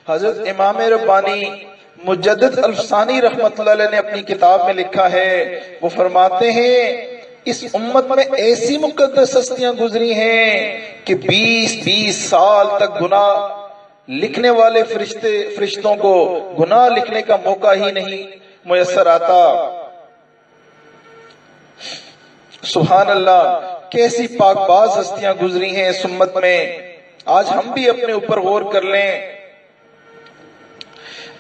حضرت امام ربانی مجدد الفسانی رحمۃ اللہ علیہ نے اپنی کتاب میں لکھا ہے، وہ فرماتے ہیں اس امت میں ایسی مقدس ہستیاں گزری ہیں کہ 20 سال تک گناہ لکھنے والے فرشتوں کو گناہ لکھنے کا موقع ہی نہیں میسر آتا۔ سبحان اللہ، کیسی پاک باز ہستیاں گزری ہیں اس امت میں۔ آج ہم بھی اپنے اوپر غور کر لیں۔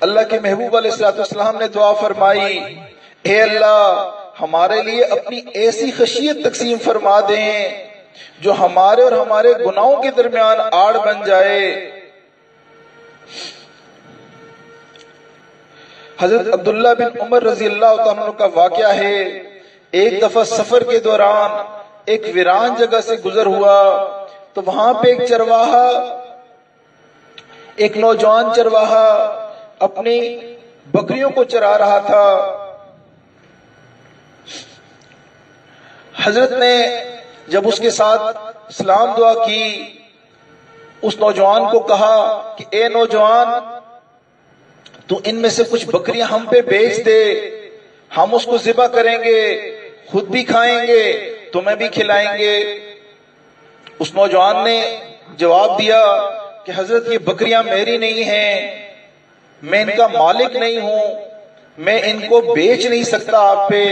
اللہ کے محبوب علیہ الصلوۃ والسلام نے دعا فرمائی، اے اللہ ہمارے لیے اپنی ایسی خشیت تقسیم فرما دیں جو ہمارے اور ہمارے گناہوں کے درمیان آڑ بن جائے۔ حضرت عبداللہ بن عمر رضی اللہ عنہ کا واقعہ ہے، ایک دفعہ سفر کے دوران ایک ویران جگہ سے گزر ہوا تو وہاں پہ ایک چرواہا، ایک نوجوان چرواہا اپنی بکریوں کو چرا رہا تھا۔ حضرت نے جب اس کے ساتھ سلام دعا کی، اس نوجوان کو کہا کہ اے نوجوان، تو ان میں سے کچھ بکریاں ہم پہ بیچ دے، ہم اس کو ذبح کریں گے، خود بھی کھائیں گے، تمہیں بھی کھلائیں گے۔ اس نوجوان نے جواب دیا کہ حضرت یہ بکریاں میری نہیں ہیں، میں ان کا مالک نہیں ہوں، میں ان کو بیچ نہیں سکتا آپ پہ،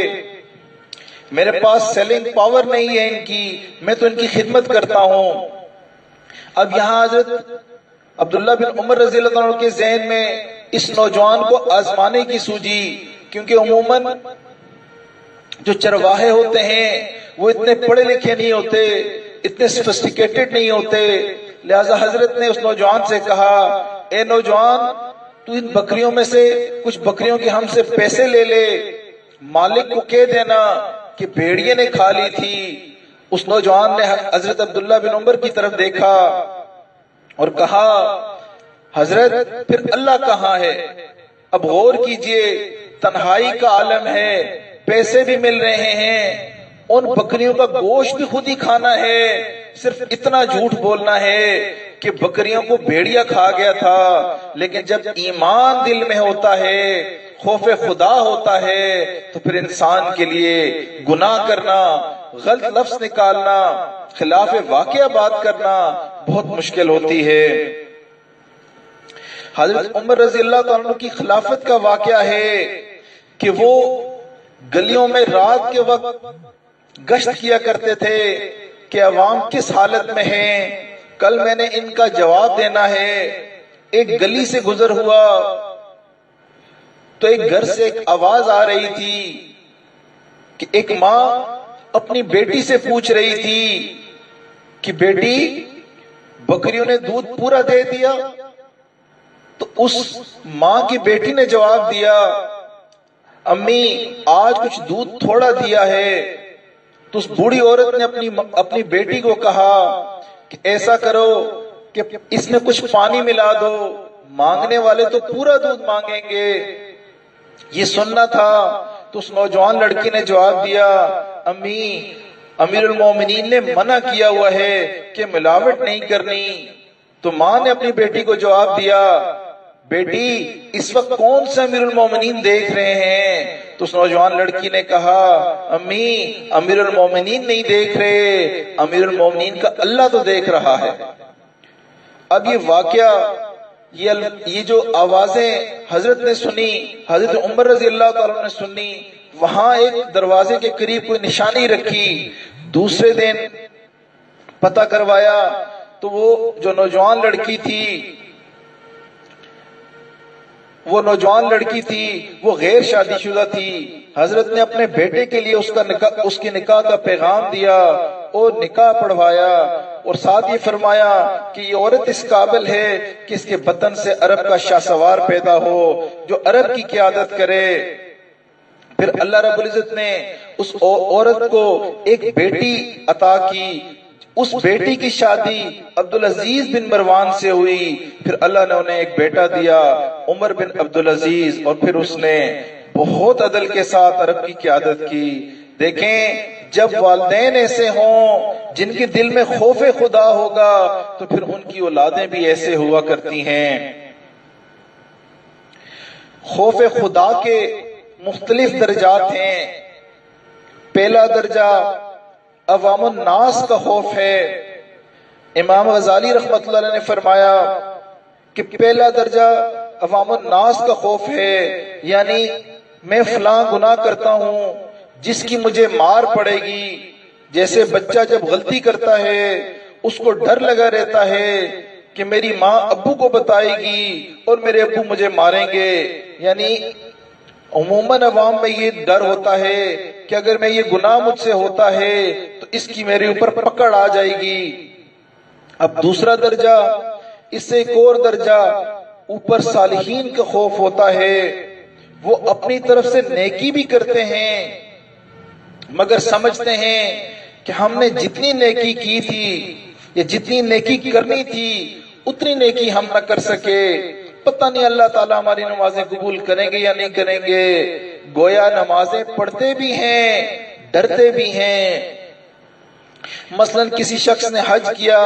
میرے پاس سیلنگ پاور نہیں ہے ان کی، میں تو ان کی خدمت کرتا ہوں۔ اب یہاں حضرت عبداللہ بن عمر رضی اللہ عنہ کے ذہن میں اس نوجوان کو آزمانے کی سوجی، کیونکہ عموماً جو چرواہے ہوتے ہیں وہ اتنے پڑھے لکھے نہیں ہوتے، اتنے سفسٹیکیٹڈ نہیں ہوتے، لہذا حضرت نے اس نوجوان سے کہا، اے نوجوان، تو ان بکریوں میں سے کچھ بکریوں کے ہم سے پیسے لے لے، مالک کو کہہ دینا کہ بھیڑیے نے کھا لی تھی۔ اس نوجوان نے حضرت عبداللہ بن عمر کی طرف دیکھا اور کہا، حضرت پھر اللہ کہاں ہے؟ اب غور کیجئے، تنہائی کا عالم ہے، پیسے بھی مل رہے ہیں، ان بکریوں کا گوشت بھی خود ہی کھانا ہے، صرف اتنا جھوٹ بولنا ہے کہ بکریوں کو بھیڑیا کھا گیا تھا۔ لیکن جب ایمان دل میں ہوتا ہے، خوف خدا ہوتا ہے، تو پھر انسان کے لیے گناہ کرنا، غلط لفظ نکالنا، خلاف واقعہ بات کرنا بہت مشکل ہوتی ہے۔ حضرت عمر رضی اللہ عنہ کی خلافت کا واقعہ ہے کہ وہ گلیوں میں رات کے وقت گشت کیا کرتے تھے کہ عوام کس حالت میں ہیں، کل میں نے ان کا جواب دینا ہے۔ ایک گلی سے گزر ہوا تو ایک گھر سے ایک آواز آ رہی تھی کہ ایک ماں اپنی بیٹی سے پوچھ رہی تھی کہ بیٹی، بکریوں نے دودھ پورا دے دیا؟ تو اس ماں کی بیٹی نے جواب دیا، امی آج کچھ دودھ تھوڑا دیا ہے۔ تو اس بوڑھی عورت نے اپنی بیٹی کو کہا کہ ایسا کرو کہ اس میں کچھ پانی ملا دو، مانگنے والے تو پورا دودھ مانگیں گے۔ یہ سننا تھا تو اس نوجوان لڑکی نے جواب دیا، امی امیر المومنین نے منع کیا ہوا ہے کہ ملاوٹ نہیں کرنی۔ تو ماں نے اپنی بیٹی کو جواب دیا، بیٹی اس وقت کون سے امیر المومنین دیکھ رہے ہیں؟ تو اس نوجوان لڑکی نے کہا، امی امیر المومنین نہیں دیکھ رہے، امیر المومنین کا اللہ تو دیکھ رہا ہے۔ اب یہ واقعہ، یہ جو آوازیں حضرت نے سنی، حضرت عمر رضی اللہ تعالیٰ نے سنی، وہاں ایک دروازے کے قریب کوئی نشانی رکھی۔ دوسرے دن پتہ کروایا تو وہ جو نوجوان لڑکی تھی وہ غیر شادی شدہ تھی۔ حضرت نے اپنے بیٹے کے لیے اس کے نکاح کا پیغام دیا اور نکاح پڑھوایا، اور ساتھ یہ فرمایا کہ یہ عورت اس قابل ہے کہ اس کے بطن سے عرب کا شاہ سوار پیدا ہو جو عرب کی قیادت کرے۔ پھر اللہ رب العزت نے اس عورت کو ایک بیٹی عطا کی، اس بیٹی کی شادی عبدالعزیز بن مروان سے ہوئی، پھر اللہ نے انہیں ایک بیٹا دیا عمر بن عبدالعزیز، اور پھر اس نے بہت عدل کے ساتھ عرب کی قیادت کی۔ دیکھیں، جب والدین ایسے ہوں جن کے دل میں خوف خدا ہوگا تو پھر ان کی اولادیں بھی ایسے ہوا کرتی ہیں۔ خوف خدا کے مختلف درجات ہیں۔ پہلا درجہ عوام الناس کا خوف ہے۔ امام غزالی رحمۃ اللہ علیہ نے فرمایا کہ پہلا درجہ عوام الناس کا خوف ہے، یعنی میں فلاں گناہ کرتا ہوں جس کی مجھے مار پڑے گی۔ جیسے بچہ جب غلطی کرتا ہے اس کو ڈر لگا رہتا ہے کہ میری ماں ابو کو بتائے گی اور میرے ابو مجھے ماریں گے، یعنی عموماً عوام میں یہ ڈر ہوتا ہے کہ اگر میں یہ گناہ مجھ سے ہوتا ہے تو اس کی میرے اوپر پکڑ آ جائے گی۔ اب دوسرا درجہ، اس سے ایک اور درجہ اوپر صالحین کا خوف ہوتا ہے۔ وہ اپنی طرف سے نیکی بھی کرتے ہیں مگر سمجھتے ہیں کہ ہم نے جتنی نیکی کی تھی یا جتنی نیکی کرنی تھی اتنی نیکی ہم نہ کر سکے، پتہ نہیں اللہ تعالیٰ ہماری نمازیں قبول کریں گے یا نہیں کریں گے۔ گویا نمازیں پڑھتے بھی ہیں، ڈرتے بھی ہیں۔ مثلا کسی شخص نے حج کیا،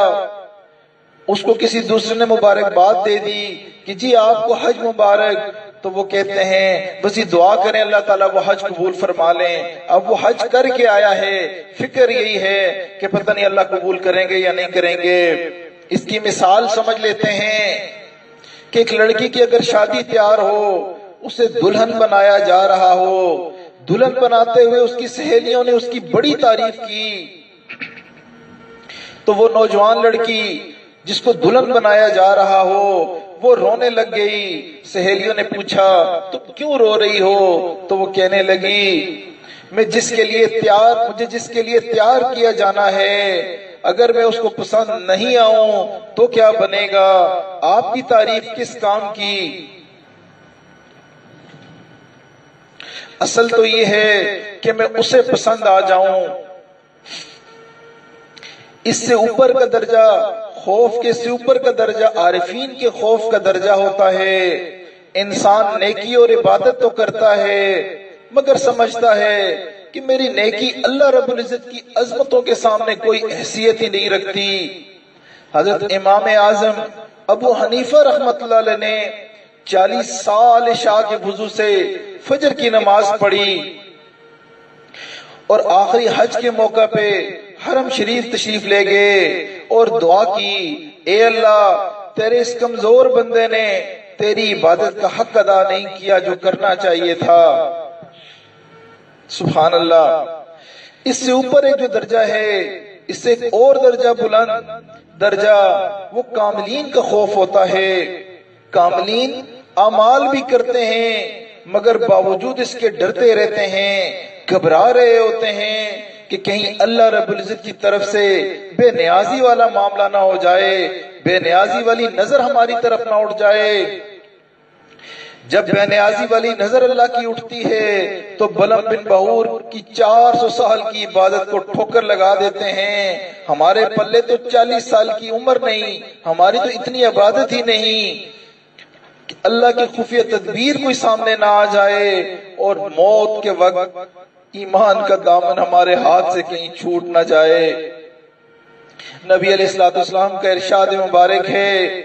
اس کو کسی دوسرے نے مبارکباد دے دی کہ جی آپ کو حج مبارک، تو وہ کہتے ہیں بس یہ دعا کریں اللہ تعالیٰ وہ حج قبول فرما لیں۔ اب وہ حج کر کے آیا ہے، فکر یہی ہے کہ پتہ نہیں اللہ قبول کریں گے یا نہیں کریں گے۔ اس کی مثال سمجھ لیتے ہیں کہ ایک لڑکی کی اگر شادی تیار ہو، اسے دلہن بنایا جا رہا ہو، دلہن بناتے ہوئے اس کی سہیلیوں نے اس کی بڑی تعریف کی، تو وہ نوجوان لڑکی جس کو دلہن بنایا جا رہا ہو وہ رونے لگ گئی۔ سہیلیوں نے پوچھا تو کیوں رو رہی ہو؟ تو وہ کہنے لگی مجھے جس کے لیے تیار کیا جانا ہے اگر میں اس کو پسند نہیں آؤں تو کیا بنے گا؟ آپ کی تعریف کس کام کی؟ اصل تو یہ ہے کہ میں اسے پسند آ جاؤں۔ اس سے اوپر کا درجہ، خوف کے سے اوپر کا درجہ عارفین کے خوف کا درجہ ہوتا ہے۔ انسان نیکی اور عبادت تو کرتا ہے مگر سمجھتا ہے کہ میری نیکی اللہ رب العزت کی عظمتوں کے سامنے کوئی حیثیت ہی نہیں رکھتی۔ حضرت امام اعظم ابو حنیفہ رحمۃ اللہ علیہ نے 40 سال عشاء کے وضو سے فجر کی نماز پڑھی اور آخری حج کے موقع پہ حرم شریف تشریف لے گئے اور دعا کی، اے اللہ تیرے اس کمزور بندے نے تیری عبادت کا حق ادا نہیں کیا جو کرنا چاہیے تھا۔ سبحان اللہ۔ اس سے اوپر ایک جو درجہ ہے، اس سے ایک اور درجہ بلند درجہ، وہ کاملین کا خوف ہوتا ہے۔ کاملین اعمال بھی کرتے ہیں مگر باوجود اس کے ڈرتے رہتے ہیں، گھبرا رہے ہوتے ہیں کہ کہیں اللہ رب العزت کی طرف سے بے نیازی والا معاملہ نہ ہو جائے، بے نیازی والی نظر ہماری طرف نہ اٹھ جائے۔ جب بے نیازی والی نظر اللہ کی اٹھتی ہے تو بلم بن بہور کی 400 سال کی عبادت کو ٹھوکر لگا دیتے ہیں۔ ہمارے پلے تو 40 سال کی عمر نہیں، ہماری تو اتنی عبادت ہی نہیں کہ اللہ کی خفیہ تدبیر کوئی سامنے نہ آ جائے اور موت کے وقت ایمان کا دامن ہمارے ہاتھ سے کہیں چھوٹ نہ جائے۔ نبی علیہ الصلوۃ والسلام کا ارشاد مبارک ہے،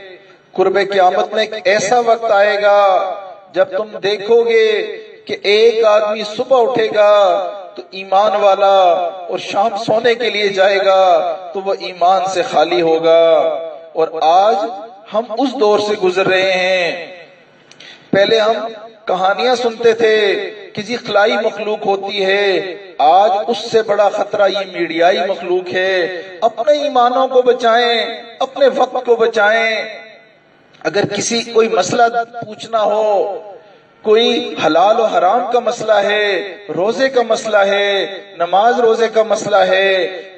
قرب قیامت میں ایک ایسا وقت آئے گا جب تم دیکھو گے کہ ایک آدمی صبح اٹھے گا تو ایمان والا اور شام سونے کے لیے جائے گا تو وہ ایمان سے خالی ہوگا۔ اور آج ہم اس دور سے گزر رہے ہیں۔ پہلے ہم کہانیاں سنتے تھے کہ جی خلائی مخلوق ہوتی ہے، آج اس سے بڑا خطرہ یہ میڈیائی مخلوق ہے۔ اپنے ایمانوں کو بچائیں، اپنے وقت کو بچائیں۔ اگر کسی کوئی مسئلہ پوچھنا ہو، کوئی حلال و حرام کا مسئلہ ہے، روزے کا مسئلہ ہے، نماز روزے کا مسئلہ ہے،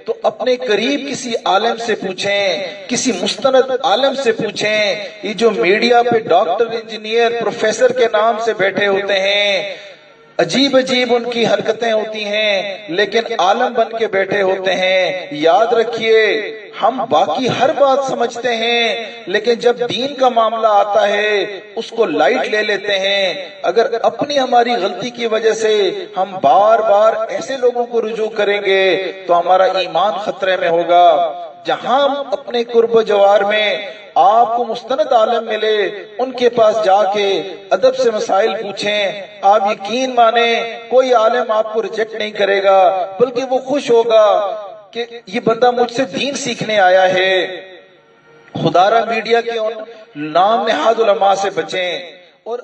تو اپنے قریب کسی عالم سے پوچھیں، کسی مستند عالم سے پوچھیں۔ یہ جو میڈیا پہ ڈاکٹر، انجینئر، پروفیسر کے نام سے بیٹھے ہوتے ہیں، عجیب عجیب ان کی حرکتیں ہوتی ہیں لیکن عالم بن کے بیٹھے ہوتے ہیں۔ یاد رکھیے ہم باقی ہر بات سمجھتے ہیں لیکن جب دین کا معاملہ آتا ہے اس کو لائٹ لے لیتے ہیں۔ اگر اپنی ہماری غلطی کی وجہ سے ہم بار بار ایسے لوگوں کو رجوع کریں گے تو ہمارا ایمان خطرے میں ہوگا۔ جہاں ہم اپنے قرب و جوار میں آپ کو مستند عالم ملے، ان کے پاس جا کے ادب سے مسائل پوچھیں، آپ یقین مانیں کوئی عالم آپ کو ریجیکٹ نہیں کرے گا، بلکہ وہ خوش ہوگا کہ یہ بندہ مجھ سے دین سیکھنے آیا ہے۔ خدا را میڈیا کے ان نام نہاد علماء سے بچیں۔ اور